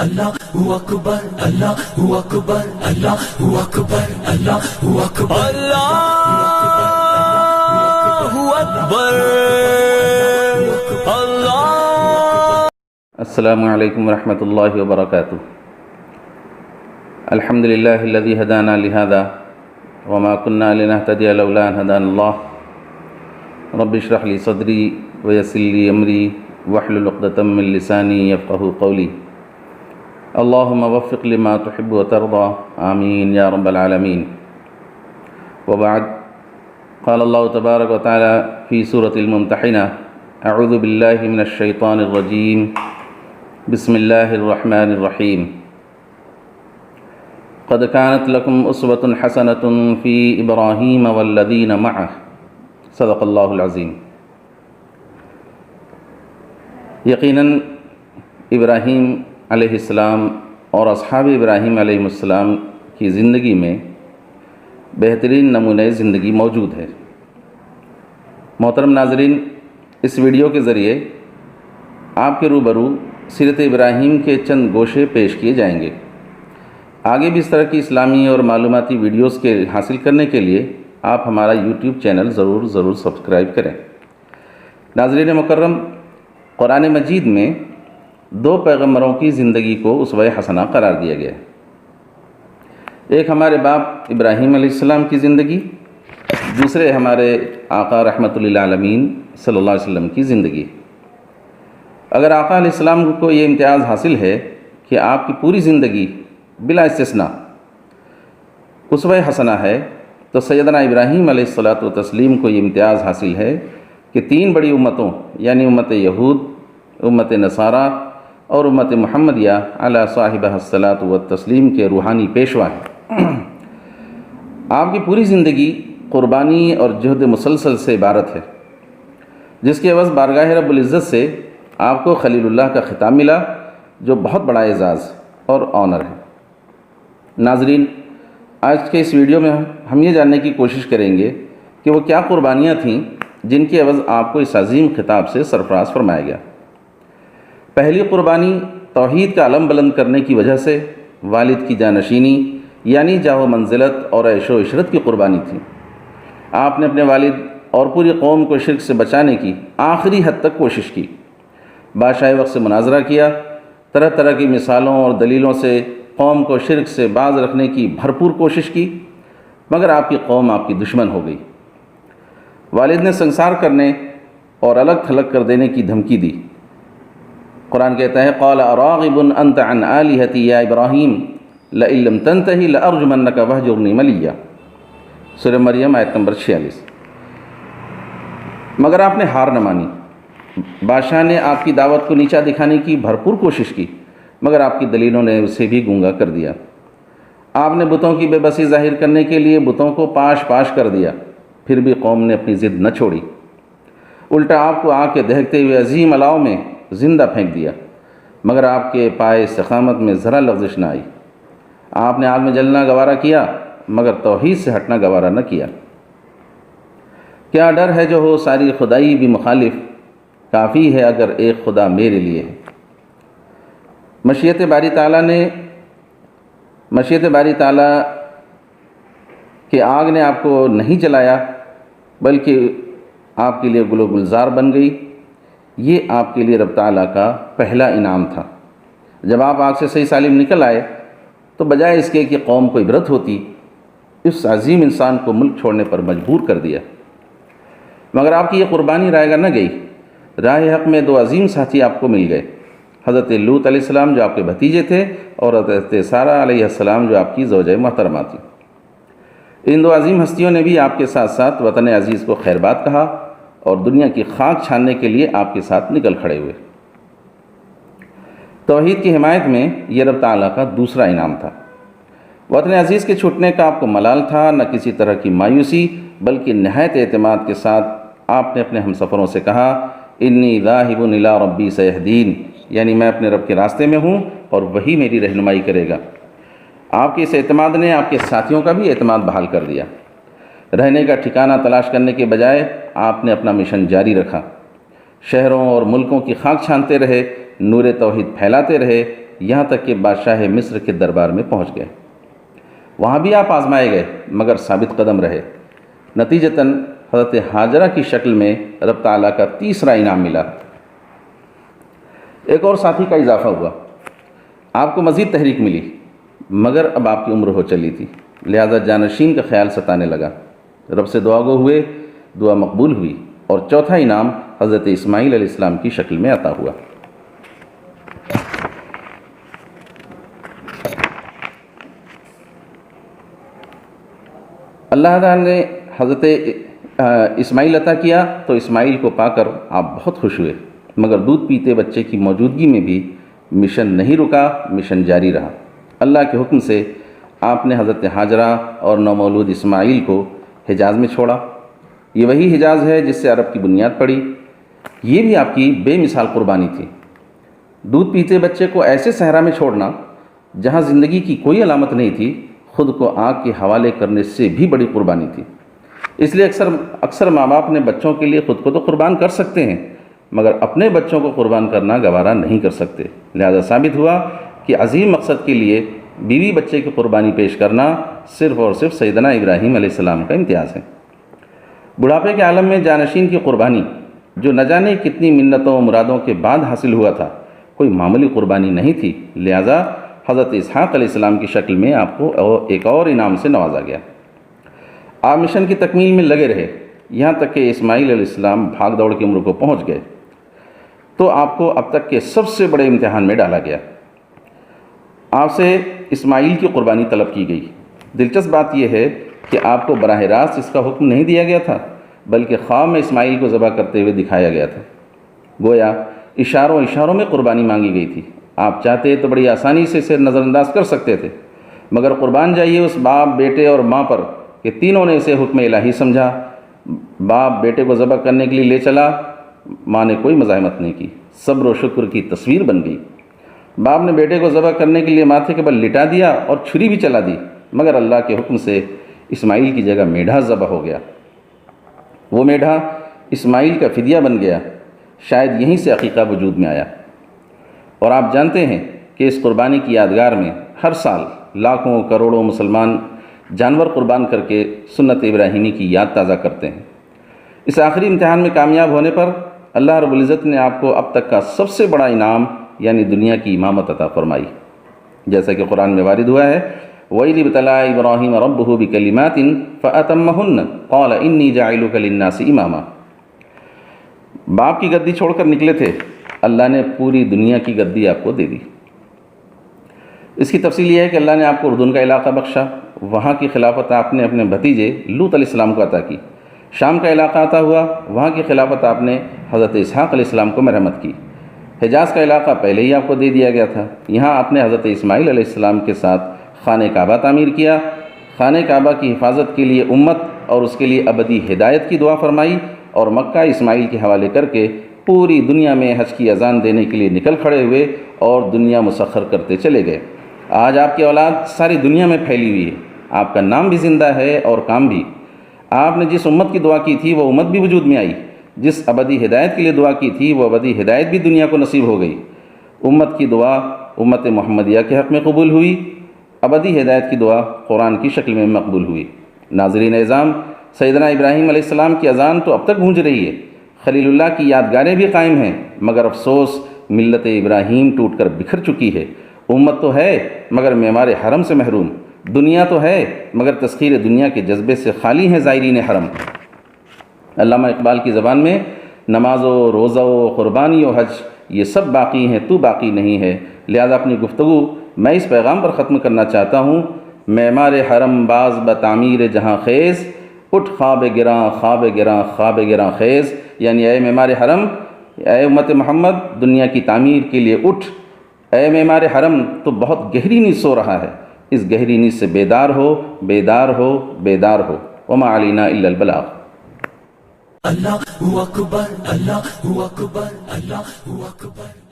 اللہ اکبر اللہ اکبر اللہ اکبر اللہ اکبر اللہ اکبر اللہ۔ السلام علیکم ورحمۃ اللہ وبرکاتہ۔ الحمد للہ الذی ہدانا لہذا وما كنا لنهتدی لولا ان ہدانا اللہ۔ رب اشرح لی صدری ویسر لی امری واحلل عقدۃ من لسانی یفقہوا قولی۔ اللہم وفق لما تحب وترضى آمین یا رب العالمین۔ وبعد، قال اللہ تبارک وتعالی فی سورة الممتحنہ: اعوذ باللہ من الشیطان الرجیم، بسم اللہ الرحمن الرحیم۔ قد كانت لكم اسوة حسنة في ابراہیم والذین معہ، صدق اللہ العظیم۔ یقیناً ابراہیم علیہ السلام اور اصحاب ابراہیم علیہ السلام کی زندگی میں بہترین نمونۂ زندگی موجود ہے۔ محترم ناظرین، اس ویڈیو کے ذریعے آپ کے روبرو سیرت ابراہیم کے چند گوشے پیش کیے جائیں گے۔ آگے بھی اس طرح کی اسلامی اور معلوماتی ویڈیوز کے حاصل کرنے کے لیے آپ ہمارا یوٹیوب چینل ضرور سبسکرائب کریں۔ ناظرین مکرم، قرآن مجید میں دو پیغمبروں کی زندگی کو اسوہ حسنہ قرار دیا گیا ہے۔ ایک ہمارے باپ ابراہیم علیہ السلام کی زندگی، دوسرے ہمارے آقا رحمۃ للعالمین صلی اللہ علیہ وسلم کی زندگی۔ اگر آقا علیہ السلام کو یہ امتیاز حاصل ہے کہ آپ کی پوری زندگی بلا استثناء اسوہ حسنہ ہے، تو سیدنا ابراہیم علیہ السلام کو یہ امتیاز حاصل ہے کہ تین بڑی امتوں یعنی امت یہود، امت نصارہ اور امت محمدیہ علی صاحبہ الصلاۃ والتسلیم کے روحانی پیشوا ہیں۔ آپ کی پوری زندگی قربانی اور جہد مسلسل سے عبارت ہے، جس کے عوض بارگاہ رب العزت سے آپ کو خلیل اللہ کا خطاب ملا، جو بہت بڑا اعزاز اور آنر ہے۔ ناظرین، آج کے اس ویڈیو میں ہم یہ جاننے کی کوشش کریں گے کہ وہ کیا قربانیاں تھیں جن کے عوض آپ کو اس عظیم خطاب سے سرفراز فرمایا گیا۔ پہلی قربانی توحید کا علم بلند کرنے کی وجہ سے والد کی جانشینی یعنی جاہ و منزلت اور عیش و عشرت کی قربانی تھی۔ آپ نے اپنے والد اور پوری قوم کو شرک سے بچانے کی آخری حد تک کوشش کی، بادشاہ وقت سے مناظرہ کیا، طرح طرح کی مثالوں اور دلیلوں سے قوم کو شرک سے باز رکھنے کی بھرپور کوشش کی، مگر آپ کی قوم آپ کی دشمن ہو گئی۔ والد نے سنسار کرنے اور الگ تھلگ کر دینے کی دھمکی دی۔ قرآن کہتا ہے: قال اراغب انت عن آلہتی یا ابراہیم لئن لم تنتہی لارجمنک وہجرنی ملیہ، سورہ مریم آیت نمبر 46۔ مگر آپ نے ہار نہ مانی۔ بادشاہ نے آپ کی دعوت کو نیچا دکھانے کی بھرپور کوشش کی، مگر آپ کی دلیلوں نے اسے بھی گونگا کر دیا۔ آپ نے بتوں کی بے بسی ظاہر کرنے کے لیے بتوں کو پاش کر دیا، پھر بھی قوم نے اپنی ضد نہ چھوڑی، الٹا آپ کو آگ کے دہکتے ہوئے عظیم الاؤ میں زندہ پھینک دیا، مگر آپ کے پائے استقامت میں ذرا لغزش نہ آئی۔ آپ نے آگ میں جلنا گوارا کیا، مگر توحید سے ہٹنا گوارا نہ کیا۔ کیا ڈر ہے جو ہو ساری خدائی بھی مخالف، کافی ہے اگر ایک خدا میرے لیے ہے۔ مشیت باری تعالیٰ کہ آگ نے آپ کو نہیں جلایا بلکہ آپ کے لیے گل و گلزار بن گئی، یہ آپ کے لیے رب تعالیٰ کا پہلا انعام تھا۔ جب آپ آگ سے صحیح سالم نکل آئے تو بجائے اس کے کہ قوم کو عبرت ہوتی، اس عظیم انسان کو ملک چھوڑنے پر مجبور کر دیا۔ مگر آپ کی یہ قربانی رائے گاہ نہ گئی۔ راہ حق میں دو عظیم ساتھی آپ کو مل گئے، حضرت لوط علیہ السلام جو آپ کے بھتیجے تھے اور حضرت سارہ علیہ السلام جو آپ کی زوجہ محترمہ تھی۔ ان دو عظیم ہستیوں نے بھی آپ کے ساتھ ساتھ وطن عزیز کو خیر بات کہا اور دنیا کی خاک چھاننے کے لیے آپ کے ساتھ نکل کھڑے ہوئے۔ توحید کی حمایت میں یہ رب تعالیٰ کا دوسرا انعام تھا۔ وطن عزیز کے چھوٹنے کا آپ کو ملال تھا، نہ کسی طرح کی مایوسی، بلکہ نہایت اعتماد کے ساتھ آپ نے اپنے ہمسفروں سے کہا: انی ذاہب الی ربی سیہدین، یعنی میں اپنے رب کے راستے میں ہوں اور وہی میری رہنمائی کرے گا۔ آپ کے اس اعتماد نے آپ کے ساتھیوں کا بھی اعتماد بحال کر دیا۔ رہنے کا ٹھکانہ تلاش کرنے کے بجائے آپ نے اپنا مشن جاری رکھا، شہروں اور ملکوں کی خاک چھانتے رہے، نور توحید پھیلاتے رہے یہاں تک کہ بادشاہ مصر کے دربار میں پہنچ گئے۔ وہاں بھی آپ آزمائے گئے مگر ثابت قدم رہے۔ نتیجتاً حضرت ہاجرہ کی شکل میں رب تعالیٰ کا تیسرا انعام ملا۔ ایک اور ساتھی کا اضافہ ہوا، آپ کو مزید تحریک ملی، مگر اب آپ کی عمر ہو چلی تھی، لہذا جانشین کا خیال ستانے لگا۔ رب سے دعا گو ہوئے، دعا مقبول ہوئی، اور چوتھا انعام حضرت اسماعیل علیہ السلام کی شکل میں عطا ہوا۔ اللہ تعالیٰ نے حضرت اسماعیل عطا کیا تو اسماعیل کو پا کر آپ بہت خوش ہوئے، مگر دودھ پیتے بچے کی موجودگی میں بھی مشن نہیں رکا، مشن جاری رہا۔ اللہ کے حکم سے آپ نے حضرت ہاجرہ اور نومولود اسماعیل کو حجاز میں چھوڑا۔ یہ وہی حجاز ہے جس سے عرب کی بنیاد پڑی۔ یہ بھی آپ کی بے مثال قربانی تھی۔ دودھ پیتے بچے کو ایسے صحرا میں چھوڑنا جہاں زندگی کی کوئی علامت نہیں تھی، خود کو آگ کے حوالے کرنے سے بھی بڑی قربانی تھی۔ اس لیے اکثر ماں باپ اپنے بچوں کے لیے خود کو تو قربان کر سکتے ہیں، مگر اپنے بچوں کو قربان کرنا گوارا نہیں کر سکتے۔ لہذا ثابت ہوا کہ عظیم مقصد کے لیے بیوی بچے کی قربانی پیش کرنا صرف اور صرف سیدنا ابراہیم علیہ السلام کا امتیاز ہے۔ بڑھاپے کے عالم میں جانشین کی قربانی، جو نہ جانے کتنی منتوں و مرادوں کے بعد حاصل ہوا تھا، کوئی معمولی قربانی نہیں تھی، لہذا حضرت اسحاق علیہ السلام کی شکل میں آپ کو ایک اور انعام سے نوازا گیا۔ آپ مشن کی تکمیل میں لگے رہے، یہاں تک کہ اسماعیل علیہ السلام بھاگ دوڑ کی عمر کو پہنچ گئے تو آپ کو اب تک کے سب سے بڑے امتحان میں ڈالا گیا۔ آپ سے اسماعیل کی قربانی طلب کی گئی۔ دلچسپ بات یہ ہے کہ آپ کو براہ راست اس کا حکم نہیں دیا گیا تھا، بلکہ خواب میں اسماعیل کو ذبح کرتے ہوئے دکھایا گیا تھا۔ گویا اشاروں میں قربانی مانگی گئی تھی۔ آپ چاہتے تو بڑی آسانی سے اسے نظر انداز کر سکتے تھے، مگر قربان جائیے اس باپ، بیٹے اور ماں پر کہ تینوں نے اسے حکم الہی سمجھا۔ باپ بیٹے کو ذبح کرنے کے لیے لے چلا، ماں نے کوئی مزاحمت نہیں کی، صبر و شکر کی تصویر بن گئی۔ باپ نے بیٹے کو ذبح کرنے کے لیے ماتھے کے بل لٹا دیا اور چھری بھی چلا دی، مگر اللہ کے حکم سے اسماعیل کی جگہ میڈھا ذبح ہو گیا۔ وہ میڈھا اسماعیل کا فدیہ بن گیا، شاید یہیں سے عقیقہ وجود میں آیا۔ اور آپ جانتے ہیں کہ اس قربانی کی یادگار میں ہر سال لاکھوں کروڑوں مسلمان جانور قربان کر کے سنت ابراہیمی کی یاد تازہ کرتے ہیں۔ اس آخری امتحان میں کامیاب ہونے پر اللہ رب العزت نے آپ کو اب تک کا سب سے بڑا انعام یعنی دنیا کی امامت عطا فرمائی، جیسا کہ قرآن میں وارد ہوا ہے، وَإِذِ ابْتَلَىٰ إِبْرَاهِيمَ رَبُّهُ بِكَلِمَاتٍ فَأَتَمَّهُنَّ قَالَ إِنِّي جَاعِلُكَ لِلنَّاسِ إِمَامًا۔ باپ کی گدی چھوڑ کر نکلے تھے، اللہ نے پوری دنیا کی گدی آپ کو دے دی۔ اس کی تفصیل یہ ہے کہ اللہ نے آپ کو اردن کا علاقہ بخشا، وہاں کی خلافت آپ نے اپنے بھتیجے لوط علیہ السلام کو عطا کی۔ شام کا علاقہ عطا ہوا، وہاں کی خلافت آپ نے حضرت اسحاق علیہ السلام کو مرحمت کی۔ حجاز کا علاقہ پہلے ہی آپ کو دے دیا گیا تھا، یہاں آپ نے حضرت اسماعیل علیہ السلام کے ساتھ خانہ کعبہ تعمیر کیا۔ خانہ کعبہ کی حفاظت کے لیے امت اور اس کے لیے ابدی ہدایت کی دعا فرمائی، اور مکہ اسماعیل کے حوالے کر کے پوری دنیا میں حج کی اذان دینے کے لیے نکل کھڑے ہوئے اور دنیا مسخر کرتے چلے گئے۔ آج آپ کی اولاد ساری دنیا میں پھیلی ہوئی ہے، آپ کا نام بھی زندہ ہے اور کام بھی۔ آپ نے جس امت کی دعا کی تھی وہ امت بھی وجود میں آئی، جس ابدی ہدایت کے لیے دعا کی تھی وہ ابدی ہدایت بھی دنیا کو نصیب ہو گئی۔ امت کی دعا امت محمدیہ کے حق میں قبول ہوئی، ابدی ہدایت کی دعا قرآن کی شکل میں مقبول ہوئی۔ ناظرین اعظام، سیدنا ابراہیم علیہ السلام کی اذان تو اب تک گونج رہی ہے، خلیل اللہ کی یادگاریں بھی قائم ہیں، مگر افسوس ملت ابراہیم ٹوٹ کر بکھر چکی ہے۔ امت تو ہے مگر معمار حرم سے محروم، دنیا تو ہے مگر تسخیر دنیا کے جذبے سے خالی ہیں زائرین حرم۔ علامہ اقبال کی زبان میں نماز و روزہ و قربانی و حج یہ سب باقی ہیں، تو باقی نہیں ہے۔ لہذا اپنی گفتگو میں اس پیغام پر ختم کرنا چاہتا ہوں، معمار حرم باز بتعمیر جہاں خیز، اٹھ خواب گراں خواب گراں خواب گراں خیز، یعنی اے معمار حرم، اے امت محمد، دنیا کی تعمیر کے لیے اٹھ۔ اے معمار حرم، تو بہت گہری نیند سو رہا ہے، اس گہری نیند سے بیدار ہو بیدار ہو بیدار ہو۔ وما علینا الا البلاغ۔ اللہ اکبر، اللہ اکبر، اللہ اکبر۔